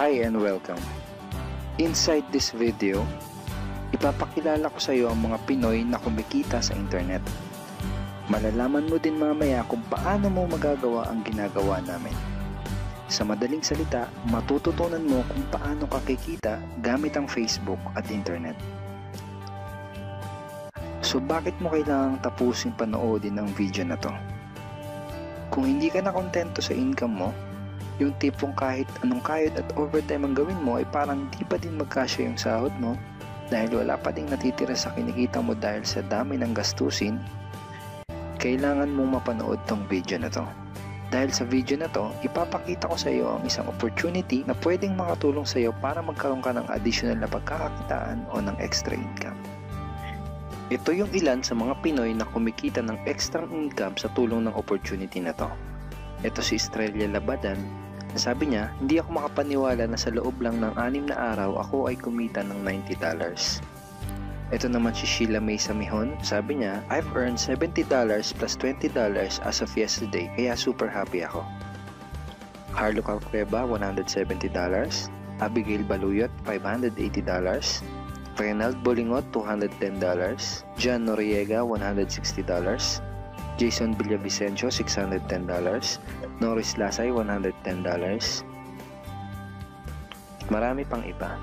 Hi and welcome. Inside this video, ipapakilala ko sa iyo ang mga Pinoy na kumikita sa internet. Malalaman mo din mamaya kung paano mo magagawa ang ginagawa namin. Sa madaling salita, matututunan mo kung paano ka kikita gamit ang Facebook at internet. So bakit mo kailangang tapusin panoodin ang video na to? Kung hindi ka na kontento sa income mo, yung tipong kahit anong kayod at overtime ang gawin mo ay parang di pa din magkasya yung sahod mo dahil wala pa ding natitira sa kinikita mo dahil sa dami ng gastusin, kailangan mong mapanood tong video na to. Dahil sa video na to, ipapakita ko sa iyo ang isang opportunity na pwedeng makatulong sa iyo para magkaroon ka ng additional na pagkakakitaan o ng extra income. Ito yung ilan sa mga Pinoy na kumikita ng extra income sa tulong ng opportunity na to. Ito si Estrella Labadan. Sabi niya, hindi ako makapaniwala na sa loob lang ng 6 na araw ako ay kumita ng $90. Ito naman si Sheila May Samihon. Sabi niya, I've earned $70 plus $20 as of yesterday, kaya super happy ako. Harlo Calcueba, $170. Abigail Baluyot, $580. Renald Bolingot, $210. John Noriega, $160. Jason Villavicencio, $610. Norris Lasay, $110. Marami pang iba.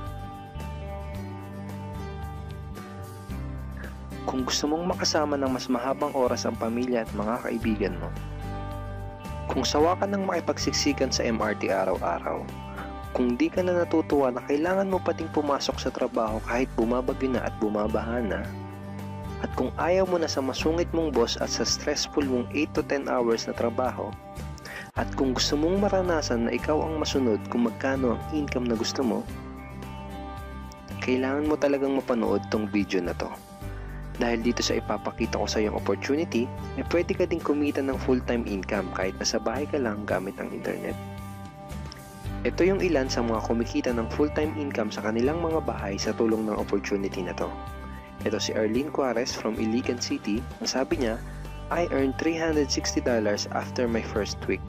Kung gusto mong makasama ng mas mahabang oras ang pamilya at mga kaibigan mo, kung sawa ka ng makipagsiksikan sa MRT araw-araw, kung di ka na natutuwa na kailangan mo pating pumasok sa trabaho kahit bumabagyo na at bumabaha na, at kung ayaw mo na sa masungit mong boss at sa stressful mong 8 to 10 hours na trabaho, at kung gusto mong maranasan na ikaw ang masunod kung magkano ang income na gusto mo, kailangan mo talagang mapanood tong video na to. Dahil dito sa ipapakita ko sa iyong opportunity, ay pwede ka ding kumita ng full-time income kahit nasa bahay ka lang gamit ang internet. Ito yung ilan sa mga kumikita ng full-time income sa kanilang mga bahay sa tulong ng opportunity na to. Ito si Arlene Juarez from Iligan City. Ang sabi niya, I earned $360 after my first week.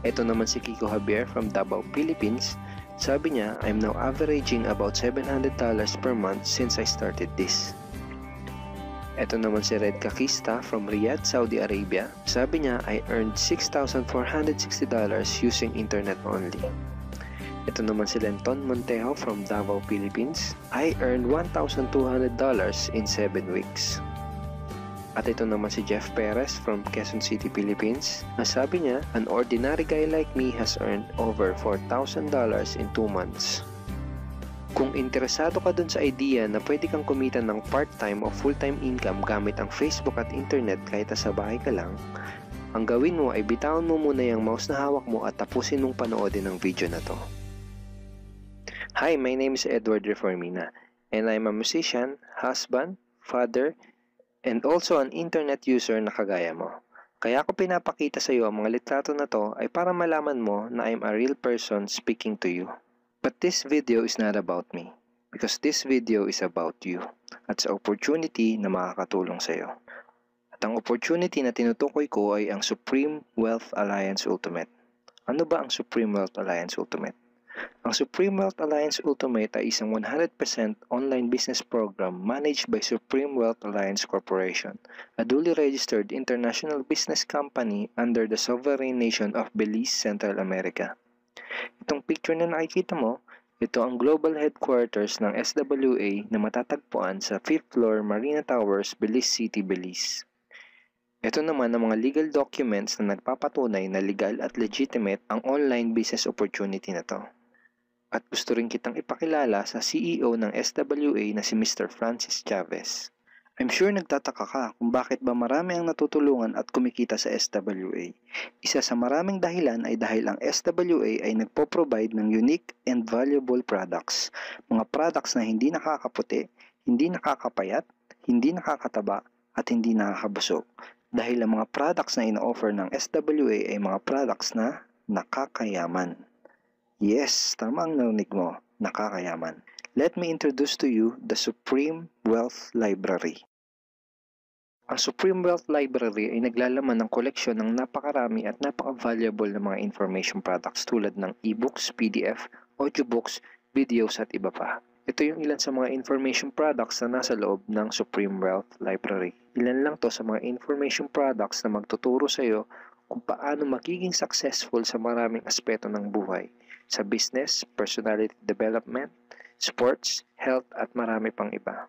Ito naman si Kiko Javier from Davao, Philippines. Sabi niya, I'm now averaging about $700 per month since I started this. Ito naman si Red Kakista from Riyadh, Saudi Arabia. Sabi niya, I earned $6,460 using internet only. Ito naman si Lenton Montejo from Davao, Philippines. I earned $1,200 in 7 weeks. At ito naman si Jeff Perez from Quezon City, Philippines. Sabi niya, an ordinary guy like me has earned over $4,000 in 2 months. Kung interesado ka dun sa idea na pwede kang kumita ng part-time o full-time income gamit ang Facebook at internet kahit sa bahay ka lang, ang gawin mo ay bitawan mo muna yung mouse na hawak mo at tapusin mong panoodin ang video na to. Hi, my name is Edward Reformina, and I'm a musician, husband, father, and also an internet user na kagaya mo. Kaya ako pinapakita sa iyo ang mga litrato na to ay para malaman mo na I'm a real person speaking to you. But this video is not about me, because this video is about you, at sa opportunity na makakatulong sa iyo. At ang opportunity na tinutukoy ko ay ang Supreme Wealth Alliance Ultimate. Ano ba ang Supreme Wealth Alliance Ultimate? Ang Supreme Wealth Alliance Ultimate ay isang 100% online business program managed by Supreme Wealth Alliance Corporation, a duly registered international business company under the sovereign nation of Belize, Central America. Itong picture na nakikita mo, ito ang global headquarters ng SWA na matatagpuan sa 5th floor Marina Towers, Belize City, Belize. Ito naman ang mga legal documents na nagpapatunay na legal at legitimate ang online business opportunity na to. At gusto rin kitang ipakilala sa CEO ng SWA na si Mr. Francis Chavez. I'm sure nagtataka ka kung bakit ba marami ang natutulungan at kumikita sa SWA. Isa sa maraming dahilan ay dahil ang SWA ay nagpo-provide ng unique and valuable products. Mga products na hindi nakakaputi, hindi nakakapayat, hindi nakakataba, at hindi nakakabusog. Dahil ang mga products na ino-offer ng SWA ay mga products na nakakayaman. Yes, tama ang narinig mo, nakakayaman. Let me introduce to you the Supreme Wealth Library. Ang Supreme Wealth Library ay naglalaman ng koleksyon ng napakarami at napaka-valuable na mga information products tulad ng e-books, PDF, audiobooks, videos at iba pa. Ito yung ilan sa mga information products na nasa loob ng Supreme Wealth Library. Ilan lang to sa mga information products na magtuturo sa iyo kung paano magiging successful sa maraming aspeto ng buhay, sa business, personality development, sports, health at marami pang iba.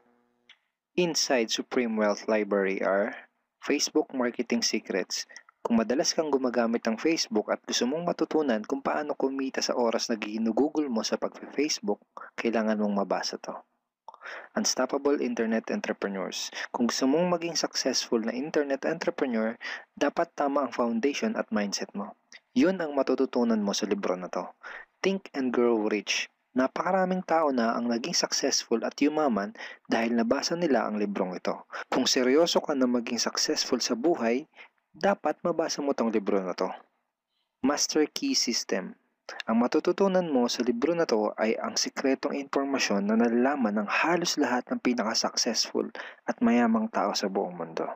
Inside Supreme Wealth Library are Facebook Marketing Secrets. Kung madalas kang gumagamit ng Facebook at gusto mong matutunan kung paano kumita sa oras na ginugugol mo sa pag-Facebook, kailangan mong mabasa to. Unstoppable Internet Entrepreneurs. Kung gusto mong maging successful na internet entrepreneur, dapat tama ang foundation at mindset mo. Yun ang matututunan mo sa libro na to. Think and Grow Rich. Napakaraming tao na ang naging successful at yumaman dahil nabasa nila ang librong ito. Kung seryoso ka na maging successful sa buhay, dapat mabasa mo tong libro na to. Master Key System. Ang matututunan mo sa libro na to ay ang sikretong impormasyon na nalalaman ng halos lahat ng pinaka-successful at mayamang tao sa buong mundo.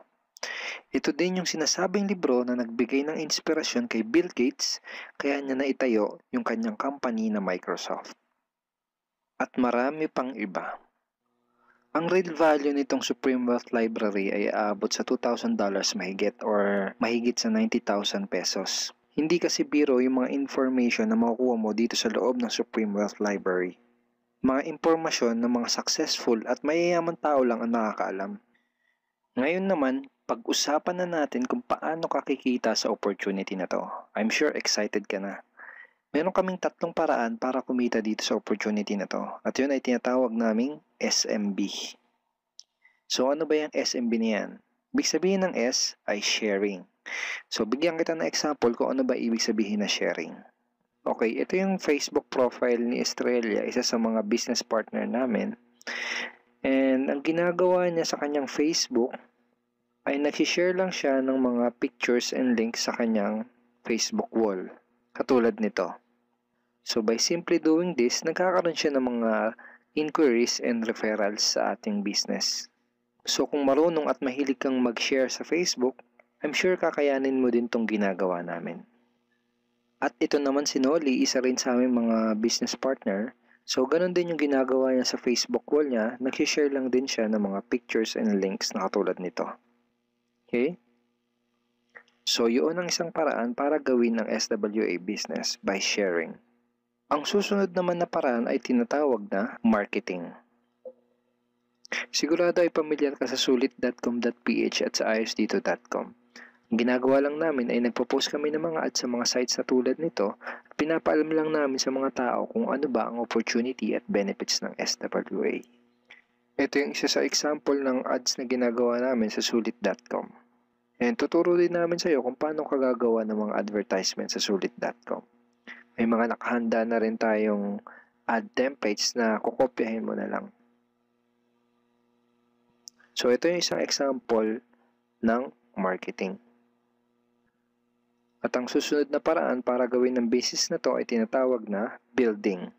Ito din yung sinasabing libro na nagbigay ng inspirasyon kay Bill Gates kaya niya naitayo yung kanyang company na Microsoft. At marami pang iba. Ang real value nitong Supreme Wealth Library ay aabot sa $2,000 mahigit or mahigit sa 90,000 pesos. Hindi kasi biro yung mga information na makukuha mo dito sa loob ng Supreme Wealth Library. Mga impormasyon ng mga successful at mayayaman tao lang ang nakakaalam. Ngayon naman, pag-usapan na natin kung paano ka kikita sa opportunity na to. I'm sure excited ka na. Meron kaming 3 paraan para kumita dito sa opportunity na to. At yun ay tinatawag naming SMB. So ano ba yung SMB na yan? Ibig sabihin ng S ay sharing. So bigyan kita ng example kung ano ba ibig sabihin na sharing. Okay, ito yung Facebook profile ni Estrella, isa sa mga business partner namin. And ang ginagawa niya sa kanyang Facebook ay nag-share lang siya ng mga pictures and links sa kanyang Facebook wall. Katulad nito. So by simply doing this, nagkakaroon siya ng mga inquiries and referrals sa ating business. So kung marunong at mahilig kang mag-share sa Facebook, I'm sure kakayanin mo din tong ginagawa namin. At ito naman si Nolly, isa rin sa aming mga business partner. So ganun din yung ginagawa niya sa Facebook wall niya, nag-share lang din siya ng mga pictures and links na katulad nito. Okay? So, yun ang isang paraan para gawin ng SWA business by sharing. Ang susunod naman na paraan ay tinatawag na marketing. Sigurado ay pamilyar ka sa sulit.com.ph at sa ayosdito.com. Ang ginagawa lang namin ay nagpo-post kami ng mga ads sa mga sites na tulad nito at pinapaalam lang namin sa mga tao kung ano ba ang opportunity at benefits ng SWA. Ito yung isa sa example ng ads na ginagawa namin sa sulit.com. And tuturo din namin sa iyo kung paano ka gagawa ng mga advertisement sa sulit.com. May mga nakahanda na rin tayong ad templates na kukopyahin mo na lang. So ito yung isang example ng marketing. At ang susunod na paraan para gawin ng business na to ay tinatawag na building.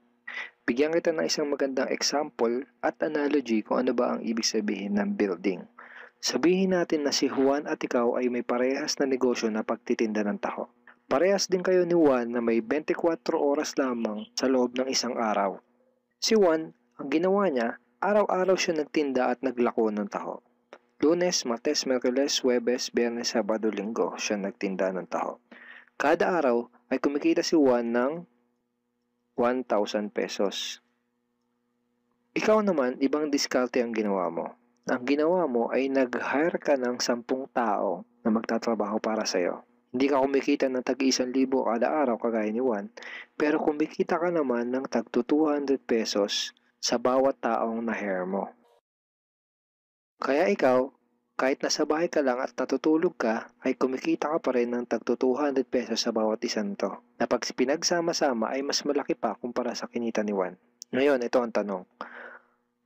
Bigyan kita ng isang magandang example at analogy kung ano ba ang ibig sabihin ng building. Sabihin natin na si Juan at ikaw ay may parehas na negosyo na pagtitinda ng taho. Parehas din kayo ni Juan na may 24 oras lamang sa loob ng isang araw. Si Juan, ang ginawa niya, araw-araw siya nagtinda at naglako ng taho. Lunes, Martes, Miyerkules, Huwebes, Biyernes, Sabado, Linggo siya nagtinda ng taho. Kada araw ay kumikita si Juan ng 1,000 pesos. Ikaw naman, ibang diskarte ang ginawa mo. Ang ginawa mo ay nag-hire ka ng 10 tao na magtatrabaho para sa'yo. Hindi ka kumikita ng tag-1,000 kada araw kagaya ni Juan, pero kumikita ka naman ng tag 200 pesos sa bawat taong na-hire mo. Kaya ikaw, kahit nasa bahay ka lang at natutulog ka, ay kumikita ka pa rin ng tag 200 pesos sa bawat isang to, na pag pinagsama-sama ay mas malaki pa kumpara sa kinita ni Juan. Ngayon, ito ang tanong.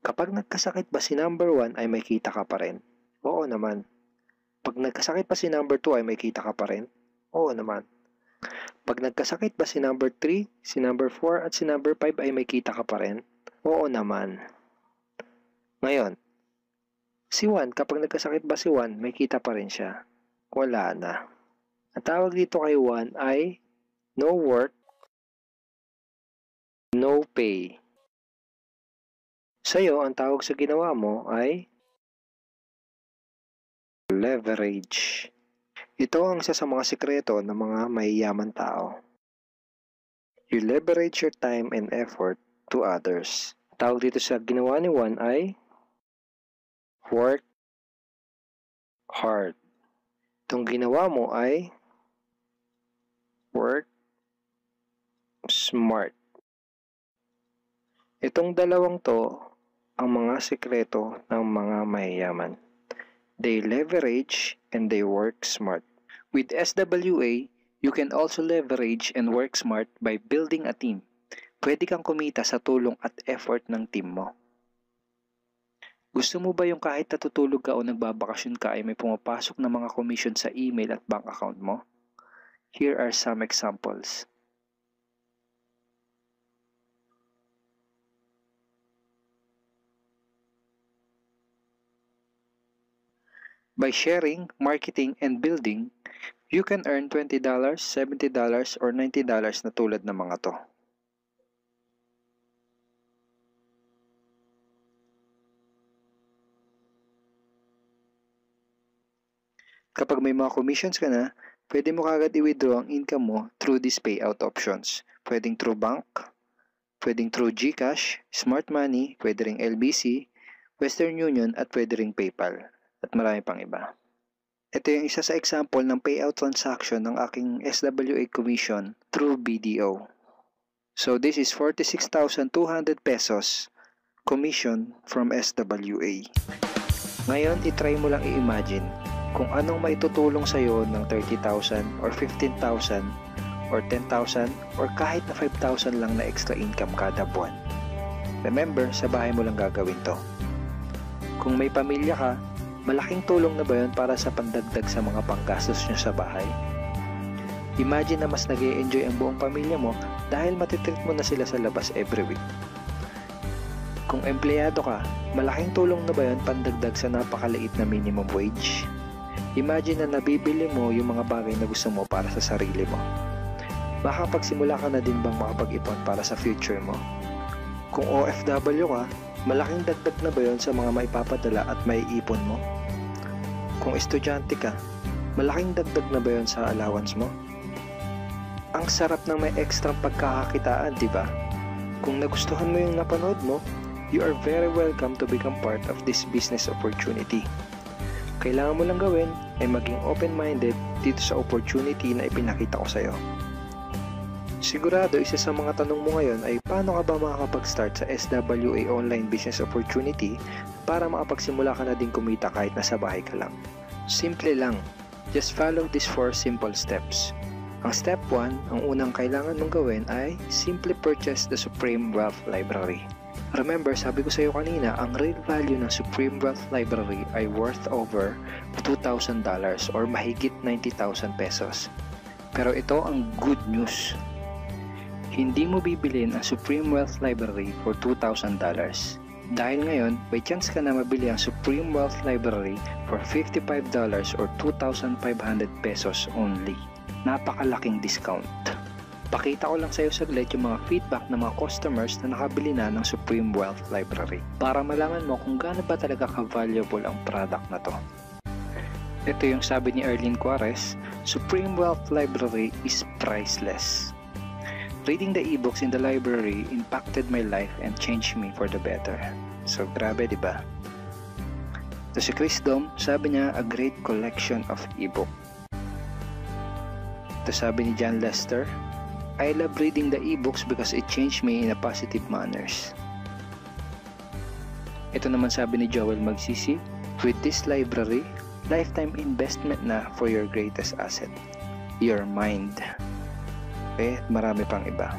Kapag nagkasakit ba si number 1 ay may kita ka pa rin? Oo naman. Pag nagkasakit pa si number 2 ay may kita ka pa rin? Oo naman. Pag nagkasakit ba si number 3, si number 4 at si number 5 ay may kita ka pa rin? Oo naman. Ngayon, Si Juan, kapag nagkasakit ba si Juan, may kita pa rin siya? Wala na. Ang tawag dito kay Juan ay no work, no pay. Sa'yo, ang tawag sa ginawa mo ay leverage. Ito ang isa sa mga sikreto ng mga mayayaman tao. You leverage your time and effort to others. Tawag dito sa ginawa ni Juan ay work hard. Itong ginawa mo ay work smart. Itong dalawang to ang mga sikreto ng mga mayayaman. They leverage and they work smart. With SWA, you can also leverage and work smart by building a team. Pwede kang kumita sa tulong at effort ng team mo. Gusto mo ba yung kahit natutulog ka o nagbabakasyon ka ay may pumapasok na mga commission sa email at bank account mo? Here are some examples. By sharing, marketing, and building, you can earn $20, $70, or $90 na tulad ng mga to. Kapag may mga commissions ka na, pwede mo kagad i-withdraw ang income mo through these payout options. Pwedeng through bank, pwedeng through GCash, Smart Money, pwede ring LBC, Western Union, at pwede ring PayPal. At marami pang iba. Ito yung isa sa example ng payout transaction ng aking SWA commission through BDO. So this is 46,200 pesos commission from SWA. Ngayon, itry mo lang i-imagine kung anong maitutulong sa'yo ng 30,000 or 15,000 or 10,000 or kahit na 5,000 lang na extra income kada buwan. Remember, sa bahay mo lang gagawin to. Kung may pamilya ka, malaking tulong na ba yun para sa pandagdag sa mga panggastos nyo sa bahay? Imagine na mas nag-e-enjoy ang buong pamilya mo dahil matitreat mo na sila sa labas every week. Kung empleyado ka, malaking tulong na ba yun pandagdag sa napakaliit na minimum wage? Imagine na nabibili mo yung mga bagay na gusto mo para sa sarili mo. Makapagsimula ka na din bang makapag-ipon para sa future mo? Kung OFW ka, malaking dagdag na ba yun sa mga maipapadala at maiipon mo? Kung estudyante ka, malaking dagdag na ba yun sa allowance mo? Ang sarap ng may extra pagkakakitaan, di ba? Kung nagustuhan mo yung napanood mo, you are very welcome to become part of this business opportunity. Kailangan mo lang gawin ay maging open-minded dito sa opportunity na ipinakita ko sa'yo. Sigurado, isa sa mga tanong mo ngayon ay paano ka ba makakapag-start sa SWA online business opportunity para makapagsimula ka na din kumita kahit nasa bahay ka lang. Simple lang. Just follow these 4 simple steps. Ang step 1, ang unang kailangan mong gawin ay simply purchase the Supreme Wealth Library. Remember, sabi ko sa iyo kanina, ang real value ng Supreme Wealth Library ay worth over $2,000 or mahigit 90,000 pesos. Pero ito ang good news. Hindi mo bibilin ang Supreme Wealth Library for $2,000. Dahil ngayon, may chance ka na mabili ang Supreme Wealth Library for $55 or 2,500 pesos only. Napakalaking discount. Pakita ko lang sa iyo saglit yung mga feedback ng mga customers na nakabili na ng Supreme Wealth Library para malaman mo kung gaano ba talaga ka-valuable ang product na to. Ito yung sabi ni Erlene Juarez, Supreme Wealth Library is priceless. Reading the ebooks in the library impacted my life and changed me for the better. So, grabe, di ba? Ito si Chris Dom, sabi niya, a great collection of ebook. Ito sabi ni John Lester, I love reading the ebooks because it changed me in a positive manners. Ito naman sabi ni Joel Magsisi, with this library, lifetime investment na for your greatest asset, your mind. Okay, marami pang iba.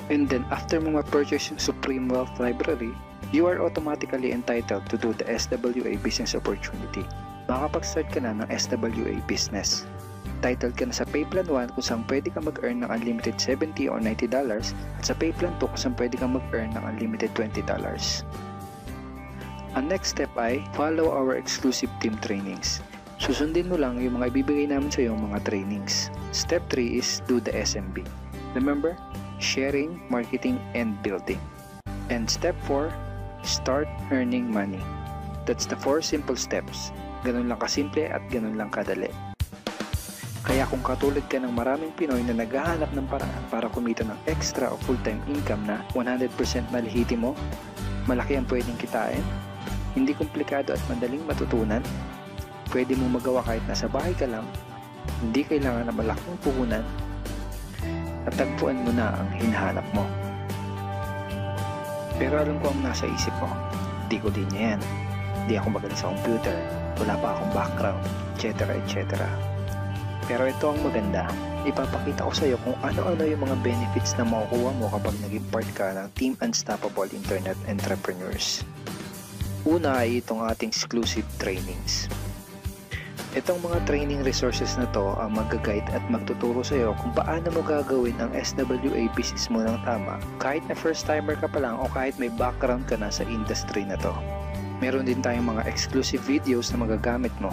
And then, after mo ma-purchase yung Supreme Wealth Library, you are automatically entitled to do the SWA business opportunity. Makakapag-start ka na ng SWA business. Titled ka na sa Payplan 1 kung saan pwede ka mag-earn ng unlimited $70 or $90 at sa Payplan 2 kung saan pwede ka mag-earn ng unlimited $20. Ang next step ay follow our exclusive team trainings. Susundin mo lang yung mga ibibigay namin sa iyo mga trainings. Step 3 is do the SMB. Remember, sharing, marketing, and building. And step 4, start earning money. That's the 4 simple steps. Ganun lang kasimple at ganun lang kadali. Kaya kung katulad ka ng maraming Pinoy na naghahanap ng paraan para kumita ng extra o full-time income na 100% malihitimo, malaki ang pwedeng kitain, hindi komplikado at madaling matutunan, pwede mo magawa kahit nasa bahay ka lang, hindi kailangan na malaking puhunan, at tagpuan mo na ang hinahanap mo. Pero alam ko ang nasa isip mo, di ko din yan, di ako magaling sa computer, wala pa akong background, etc. etc. Pero ito ang maganda, ipapakita ko sa iyo kung ano-ano yung mga benefits na makukuha mo kapag naging part ka ng Team Unstoppable Internet Entrepreneurs. Una ay itong ating exclusive trainings. Itong mga training resources na to ang mag-guide at magtuturo sa iyo kung paano mo gagawin ang SWA business mo ng tama kahit na first timer ka pa lang o kahit may background ka na sa industry na to. Meron din tayong mga exclusive videos na magagamit mo.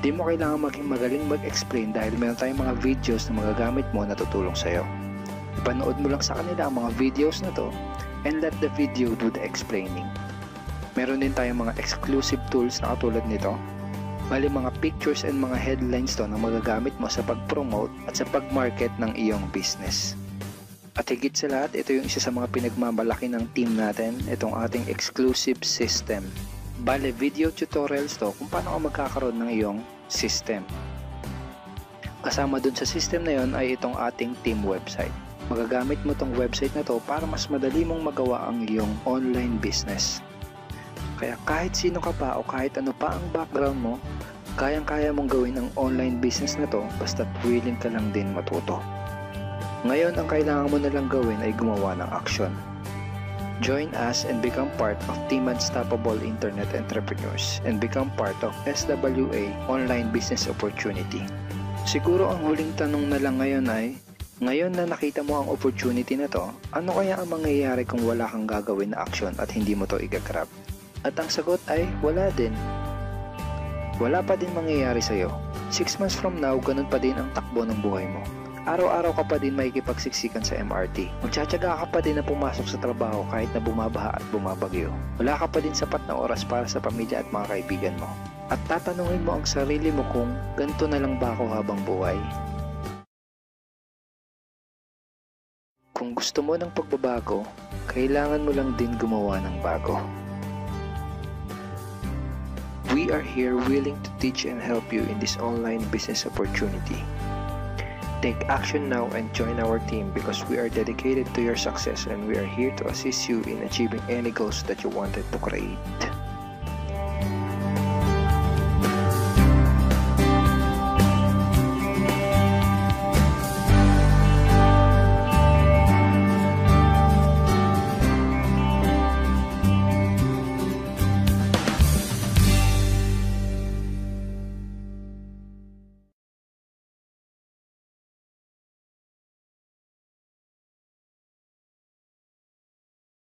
Di mo kailangan maging magaling mag-explain dahil meron tayong mga videos na magagamit mo na tutulong sa'yo. Ipanood mo lang sa kanila ang mga videos na to and let the video do the explaining. Meron din tayong mga exclusive tools na katulad nito. Bali mga pictures and mga headlines to na magagamit mo sa pag-promote at sa pag-market ng iyong business. At higit sa lahat, ito yung isa sa mga pinagmamalaki ng team natin, itong ating exclusive system. Bale, video tutorials to kung paano ka magkakaroon ng iyong system. Kasama dun sa system na yon ay itong ating team website. Magagamit mo tong website na to para mas madali mong magawa ang iyong online business. Kaya kahit sino ka pa o kahit ano pa ang background mo, kayang-kaya mong gawin ang online business na to basta't willing ka lang din matuto. Ngayon, ang kailangan mo na lang gawin ay gumawa ng action. Join us and become part of Team Unstoppable Internet Entrepreneurs and become part of SWA Online Business Opportunity. Siguro ang huling tanong na lang ngayon ay, ngayon na nakita mo ang opportunity na to, ano kaya ang mangyayari kung wala kang gagawin na action at hindi mo to igagrab? At ang sagot ay, wala din. Wala pa din mangyayari sa'yo. 6 months from now, ganun pa din ang takbo ng buhay mo. Araw-araw ka pa din makikipagsiksikan sa MRT. Magtsatsaga ka pa din na pumasok sa trabaho kahit na bumabaha at bumabagyo. Wala ka pa din sapat na oras para sa pamilya at mga kaibigan mo. At tatanungin mo ang sarili mo kung ganito na lang ba ako habang buhay? Kung gusto mo ng pagbabago, kailangan mo lang din gumawa ng bago. We are here willing to teach and help you in this online business opportunity. Take action now and join our team because we are dedicated to your success and we are here to assist you in achieving any goals that you wanted to create.